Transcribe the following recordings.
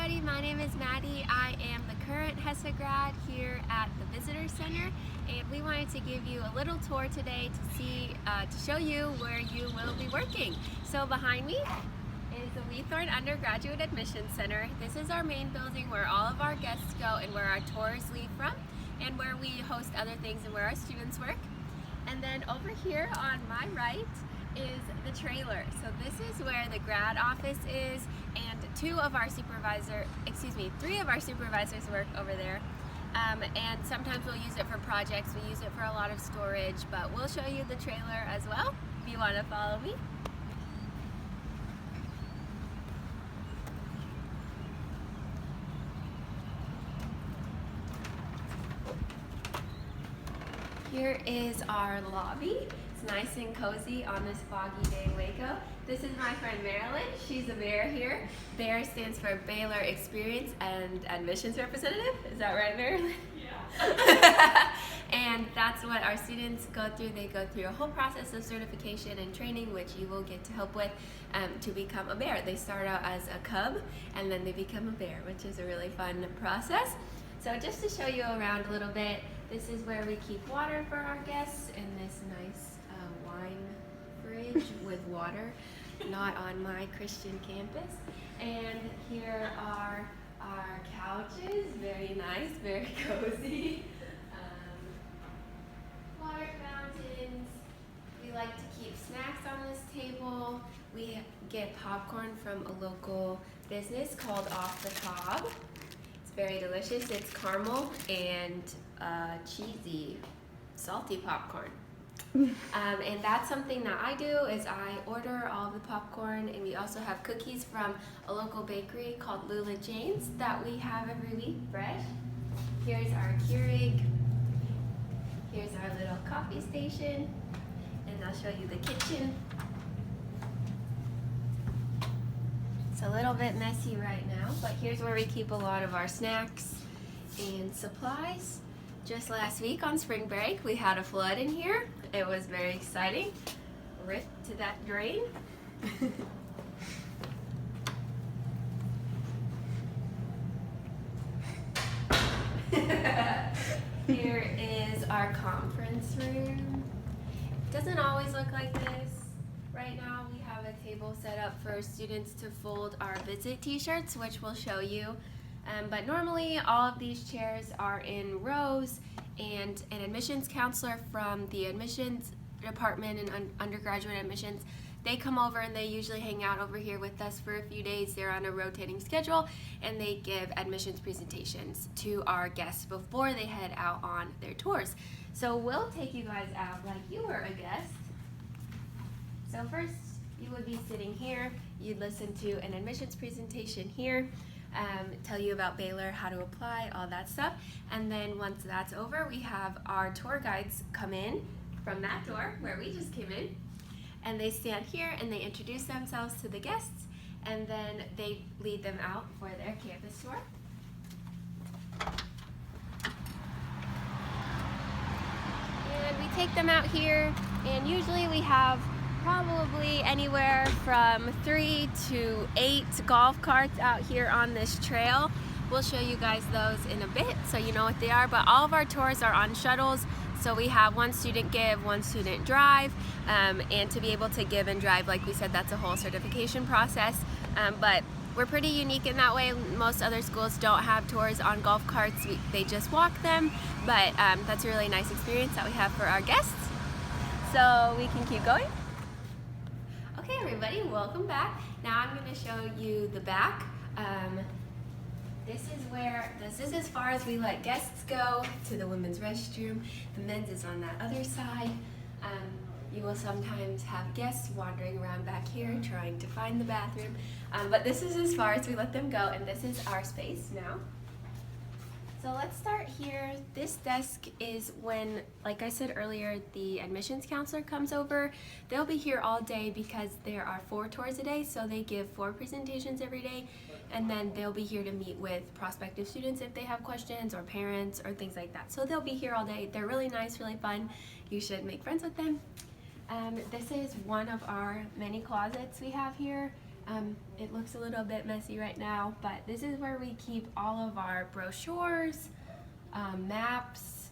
everybody, my name is Maddie. I am the current HESA grad here at the Visitor Center, and we wanted to give you a little tour today to show you where you will be working. So behind me is the Wheathorn Undergraduate Admissions Center. This is our main building where all of our guests go and where our tours leave from, and where we host other things and where our students work. And then over here on my right is the trailer. So this is where the grad office is, and three of our supervisors work over there. And sometimes we'll use it for projects, we use it for a lot of storage, but we'll show you the trailer as well if you want to follow me. Here is our lobby. It's nice and cozy on this foggy day in Waco. This is my friend Marilyn. She's a bear here. Bear stands for Baylor Experience and Admissions Representative. Is that right, Marilyn? Yeah. And that's what our students go through. They go through a whole process of certification and training, which you will get to help with to become a bear. They start out as a cub and then they become a bear, which is a really fun process. So just to show you around a little bit, this is where we keep water for our guests in this nice wine fridge with water, not on my Christian campus. And here are our couches, very nice, very cozy. Water fountains. We like to keep snacks on this table. We get popcorn from a local business called Off the Cob. It's very delicious. It's caramel and cheesy, salty popcorn. And that's something that I do is I order all the popcorn, and we also have cookies from a local bakery called Lula Jane's that we have every week fresh. Here's our Keurig. Here's our little coffee station, and I'll show you the kitchen. It's a little bit messy right now, but here's where we keep a lot of our snacks and supplies. Just last week on spring break, we had a flood in here. It was very exciting. Rip to that drain. Here is our conference room. It doesn't always look like this. Right now we have a table set up for students to fold our visit t-shirts, which we'll show you. But normally all of these chairs are in rows, and an admissions counselor from the admissions department and undergraduate admissions, they come over and they usually hang out over here with us for a few days. They're on a rotating schedule, and they give admissions presentations to our guests before they head out on their tours. So we'll take you guys out like you were a guest. So first, you would be sitting here. You'd listen to an admissions presentation here, tell you about Baylor, how to apply, all that stuff. And then once that's over, we have our tour guides come in from that door where we just came in, and they stand here and they introduce themselves to the guests, and then they lead them out for their campus tour. And we take them out here, and usually we have probably anywhere from 3 to 8 golf carts out here on this trail. We'll show you guys those in a bit so you know what they are, but all of our tours are on shuttles. So we have one student give, one student drive, and to be able to give and drive, like we said, that's a whole certification process. But we're pretty unique in that way. Most other schools don't have tours on golf carts. They just walk them, but that's a really nice experience that we have for our guests. So we can keep going. Okay, everybody, welcome back. Now I'm going to show you the back. This is as far as we let guests go to the women's restroom. The men's is on that other side. You will sometimes have guests wandering around back here trying to find the bathroom. But this is as far as we let them go, and this is our space now. So let's start here. This desk is when, like I said earlier, the admissions counselor comes over. They'll be here all day because there are 4 tours a day, so they give 4 presentations every day, and then they'll be here to meet with prospective students if they have questions, or parents, or things like that. So they'll be here all day. They're really nice, really fun. You should make friends with them. This is one of our many closets we have here. It looks a little bit messy right now, but this is where we keep all of our brochures, maps,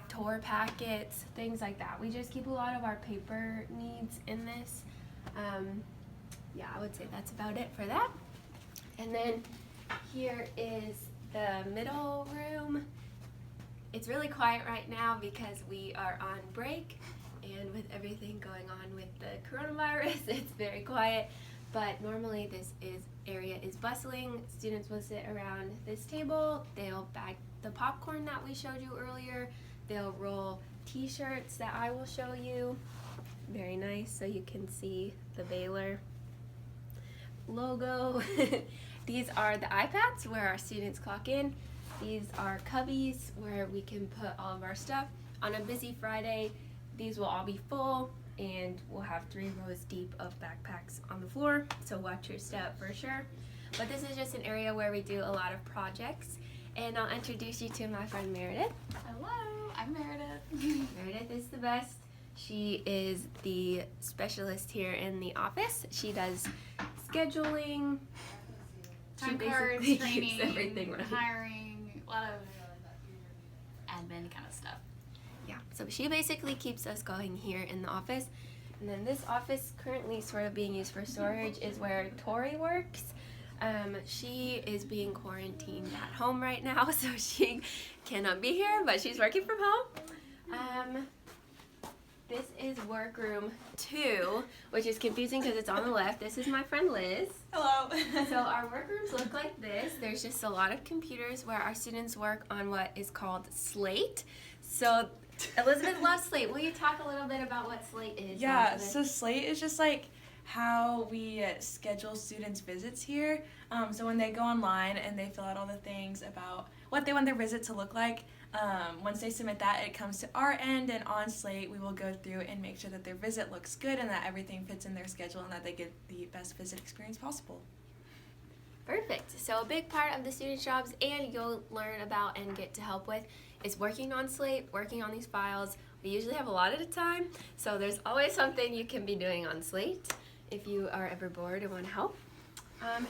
tour packets, things like that. We just keep a lot of our paper needs in this. Yeah, I would say that's about it for that. And then here is the middle room. It's really quiet right now because we are on break, and with everything going on with the coronavirus, it's very quiet. But normally this area is bustling. Students will sit around this table. They'll bag the popcorn that we showed you earlier. They'll roll t-shirts that I will show you. Very nice, so you can see the Baylor logo. These are the iPads where our students clock in. These are cubbies where we can put all of our stuff. On a busy Friday, these will all be full, and we'll have 3 rows deep of backpacks on the floor, so watch your step for sure. But this is just an area where we do a lot of projects, and I'll introduce you to my friend Meredith. Hello, I'm Meredith. Meredith is the best. She is the specialist here in the office. She does scheduling, Time she cards, basically training, keeps everything running. hiring, a lot of admin kind of stuff. Yeah, so she basically keeps us going here in the office. And then this office currently sort of being used for storage is where Tori works. She is being quarantined at home right now, so she cannot be here, but she's working from home. This is workroom 2, which is confusing because it's on the left. This is my friend Liz. Hello. So our workrooms look like this. There's just a lot of computers where our students work on what is called Slate. So Elizabeth loves Slate. Will you talk a little bit about what Slate is? Yeah, Elizabeth? so Slate is just like how we schedule students' visits here. So when they go online and they fill out all the things about what they want their visit to look like, once they submit that, it comes to our end, and on Slate we will go through and make sure that their visit looks good and that everything fits in their schedule and that they get the best visit experience possible. Perfect. So a big part of the student jobs, and you'll learn about and get to help with, is working on Slate, working on these files. We usually have a lot at a time, so there's always something you can be doing on Slate if you are ever bored and want to help.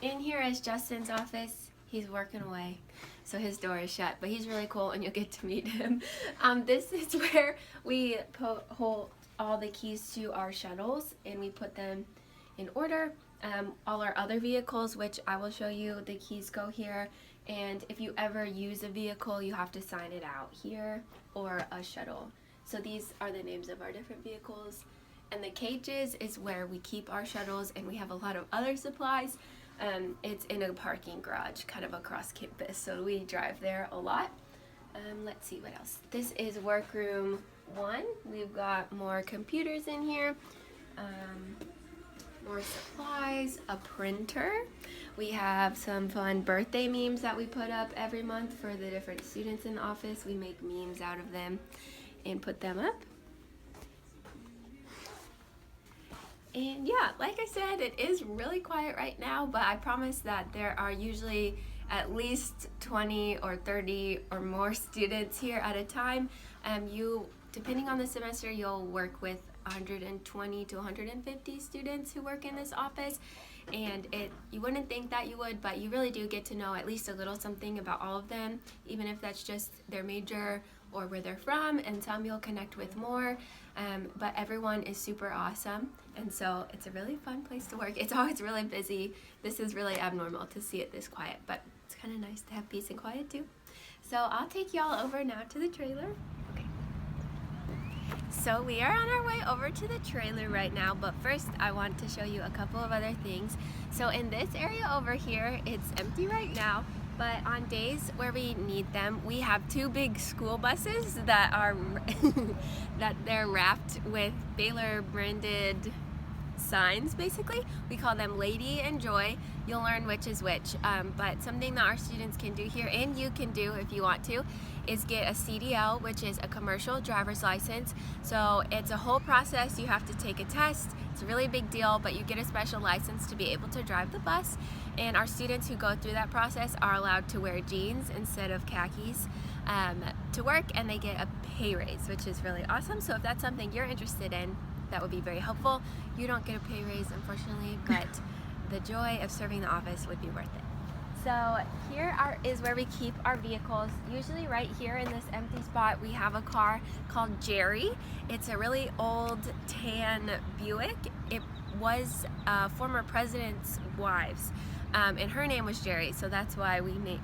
In here is Justin's office. He's working away, so his door is shut, but he's really cool and you'll get to meet him. This is where we hold all the keys to our shuttles and we put them in order. All our other vehicles, which I will show you, the keys go here, and if you ever use a vehicle, you have to sign it out here, or a shuttle. So these are the names of our different vehicles. And the cages is where we keep our shuttles, and we have a lot of other supplies. It's in a parking garage kind of across campus, so we drive there a lot. Let's see what else. This is workroom 1. We've got more computers in here, more supplies, a printer. We have some fun birthday memes that we put up every month for the different students in the office. We make memes out of them and put them up. And yeah, like I said, it is really quiet right now, but I promise that there are usually at least 20 or 30 or more students here at a time. Depending on the semester, you'll work with 120 to 150 students who work in this office, and you wouldn't think that you would, but you really do get to know at least a little something about all of them, even if that's just their major or where they're from, and some you'll connect with more. But everyone is super awesome, and so it's a really fun place to work. It's always really busy. This is really abnormal to see it this quiet, but it's kind of nice to have peace and quiet too. So I'll take y'all over now to the trailer. Okay. So we are on our way over to the trailer right now, but first I want to show you a couple of other things. So in this area over here, it's empty right now, but on days where we need them, we have 2 big school buses that are that they're wrapped with Baylor branded signs, basically. We call them Lady and Joy. You'll learn which is which. But something that our students can do here, and you can do if you want to, is get a CDL, which is a commercial driver's license. So it's a whole process. You have to take a test. It's a really big deal, but you get a special license to be able to drive the bus. And our students who go through that process are allowed to wear jeans instead of khakis to work, and they get a pay raise, which is really awesome. So if that's something you're interested in, that would be very helpful. You don't get a pay raise, unfortunately, but the joy of serving the office would be worth it. So here is where we keep our vehicles. Usually right here in this empty spot, we have a car called Jerry. It's a really old tan Buick. It was former president's wife's, and her name was Jerry, so that's why we named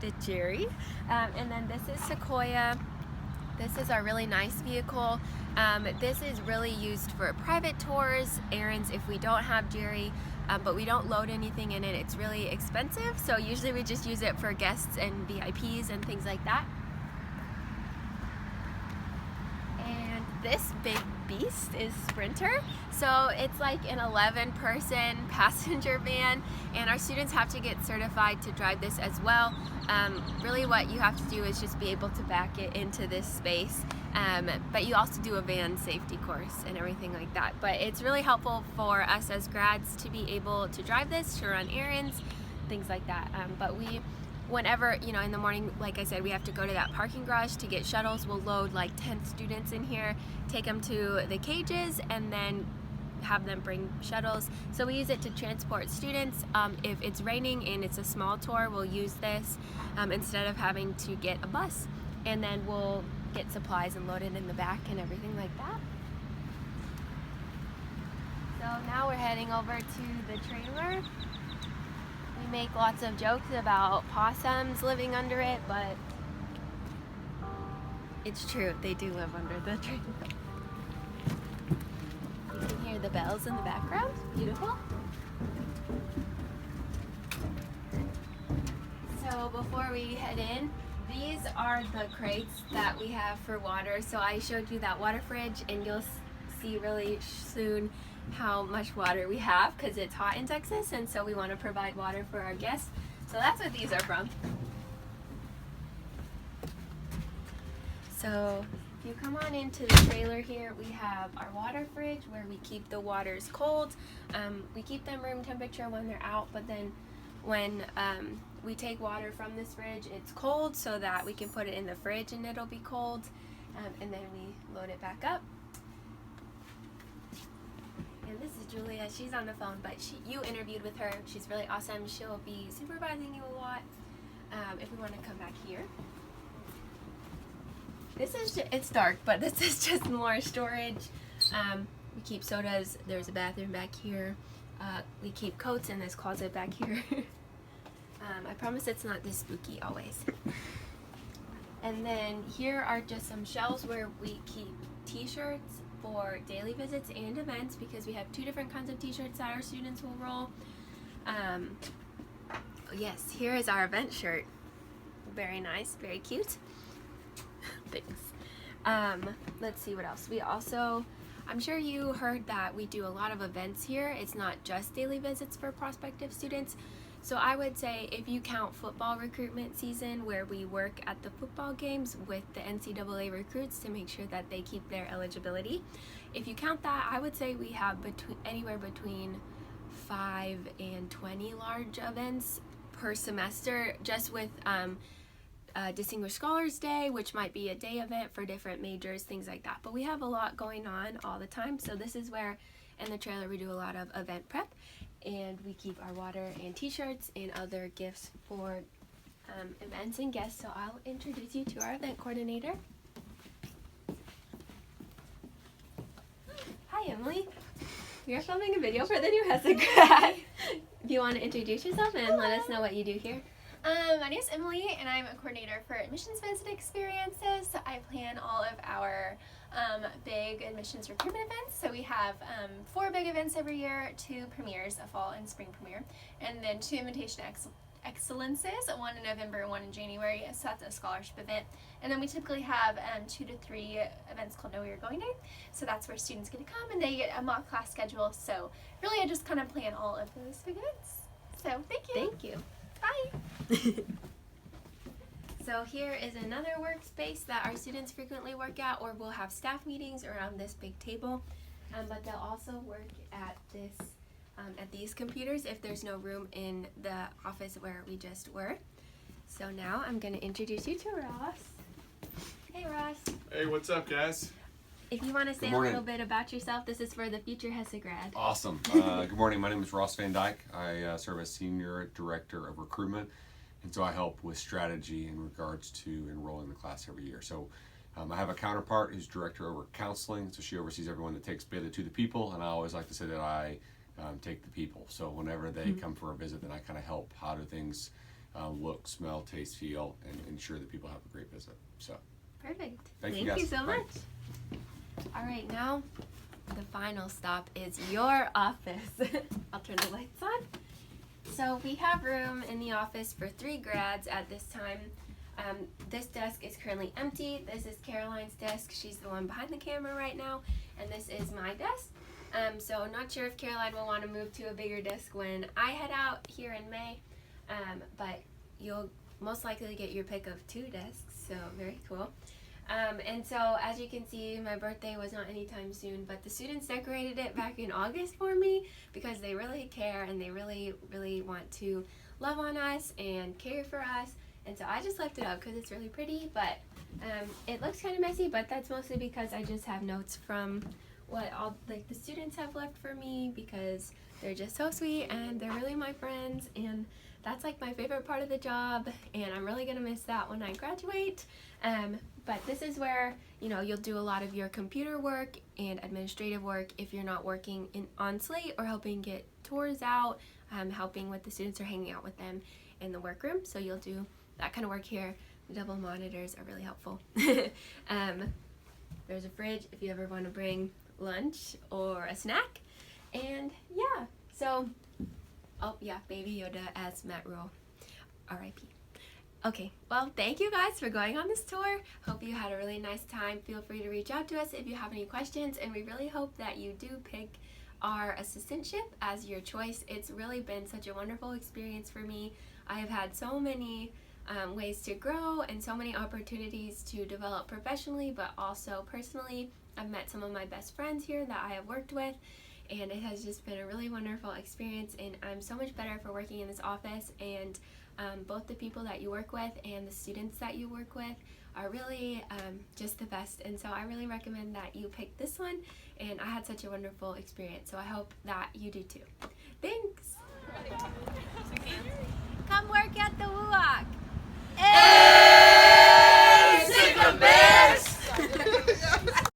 it Jerry. And then this is Sequoia. This is our really nice vehicle. This is really used for private tours, errands if we don't have Jerry, but we don't load anything in it. It's really expensive, so usually we just use it for guests and VIPs and things like that. And this big beast is Sprinter. So it's like an 11-person passenger van, and our students have to get certified to drive this as well. Really what you have to do is just be able to back it into this space, but you also do a van safety course and everything like that. But it's really helpful for us as grads to be able to drive this, to run errands, things like that. But whenever, in the morning, like I said, we have to go to that parking garage to get shuttles. We'll load like 10 students in here, take them to the cages, and then have them bring shuttles. So we use it to transport students. If it's raining and it's a small tour, we'll use this instead of having to get a bus. And then we'll get supplies and load it in the back and everything like that. So now we're heading over to the trailer. We make lots of jokes about possums living under it, but it's true, they do live under the trailer. You can hear the bells in the background. Beautiful. So before we head in, these are the crates that we have for water. So I showed you that water fridge, and you'll see really soon how much water we have because it's hot in Texas, and so we want to provide water for our guests. So that's what these are from. So if you come on into the trailer here, we have our water fridge where we keep the waters cold. We keep them room temperature when they're out, but then when we take water from this fridge, it's cold so that we can put it in the fridge and it'll be cold, and then we load it back up. And this is Julia. She's on the phone, but you interviewed with her. She's really awesome. She'll be supervising you a lot. If we want to come back here. It's dark, but this is just more storage. We keep sodas. There's a bathroom back here. We keep coats in this closet back here. I promise it's not this spooky always. And then here are just some shelves where we keep t-shirts for daily visits and events, because we have 2 different kinds of t-shirts that our students will roll. Yes, here is our event shirt. Very nice, very cute. Thanks. Let's see what else. We also, I'm sure you heard that we do a lot of events here. It's not just daily visits for prospective students. So I would say if you count football recruitment season, where we work at the football games with the NCAA recruits to make sure that they keep their eligibility, if you count that, I would say we have anywhere between 5 and 20 large events per semester, just with Distinguished Scholars Day, which might be a day event for different majors, things like that. But we have a lot going on all the time, so this is where in the trailer we do a lot of event prep, and we keep our water and t-shirts and other gifts for events and guests. So I'll introduce you to our event coordinator. Hi, Emily. We are filming a video for the new Hesse grad. If you want to introduce yourself and let us know what you do here. My name is Emily, and I'm a coordinator for admissions visit experiences. So I plan all of our big admissions recruitment events. So we have 4 big events every year, 2 premieres, a fall and spring premiere, and then 2 invitation excellences, one in November and one in January. So that's a scholarship event. And then we typically have 2 to 3 events called Know Where You're Going Day. So that's where students get to come and they get a mock class schedule. So really I just kind of plan all of those big events. So thank you. Thank you. Bye. So here is another workspace that our students frequently work at, or we'll have staff meetings around this big table, but they'll also work at these computers if there's no room in the office where we just were. So now I'm going to introduce you to Ross. Hey Ross. Hey, what's up, guys? if you want to say a morning. little bit about yourself, this is for the future HESA grad. Awesome. Good morning. My name is Ross Van Dyke. I serve as Senior Director of Recruitment, and so I help with strategy in regards to enrolling the class every year. So I have a counterpart who's Director over Counseling, so she oversees everyone that takes Baylor to the people, and I always like to say that I take the people. So whenever they come for a visit, then I kind of help how do things look, smell, taste, feel, and ensure that people have a great visit. So Perfect. Thank you, you guys. so Bye. much. All right, now the final stop is your office. I'll turn the lights on. So we have room in the office for 3 grads at this time. This desk is currently empty. This is Caroline's desk. She's the one behind the camera right now. And this is my desk. So I'm not sure if Caroline will want to move to a bigger desk when I head out here in May. But you'll most likely get your pick of 2 desks, so very cool. And so as you can see, my birthday was not anytime soon, but the students decorated it back in August for me because they really care and they really, really want to love on us and care for us. And so I just left it up because it's really pretty, but it looks kind of messy, but that's mostly because I just have notes from what all the students have left for me because they're just so sweet and they're really my friends, and that's like my favorite part of the job, and I'm really gonna miss that when I graduate. But this is where, you know, you'll do a lot of your computer work and administrative work if you're not working on Slate or helping get tours out, helping with the students or hanging out with them in the workroom. So you'll do that kind of work here. The double monitors are really helpful. There's a fridge if you ever want to bring lunch or a snack. And yeah, so, oh yeah, Baby Yoda as Matt Rule, R.I.P. Okay, well, thank you guys for going on this tour. Hope you had a really nice time. Feel free to reach out to us if you have any questions, and we really hope that you do pick our assistantship as your choice. It's really been such a wonderful experience for me. I have had so many ways to grow and so many opportunities to develop professionally, but also personally. I've met some of my best friends here that I have worked with, and it has just been a really wonderful experience, and I'm so much better for working in this office, and both the people that you work with and the students that you work with are really just the best, and so I really recommend that you pick this one, and I had such a wonderful experience, so I hope that you do too.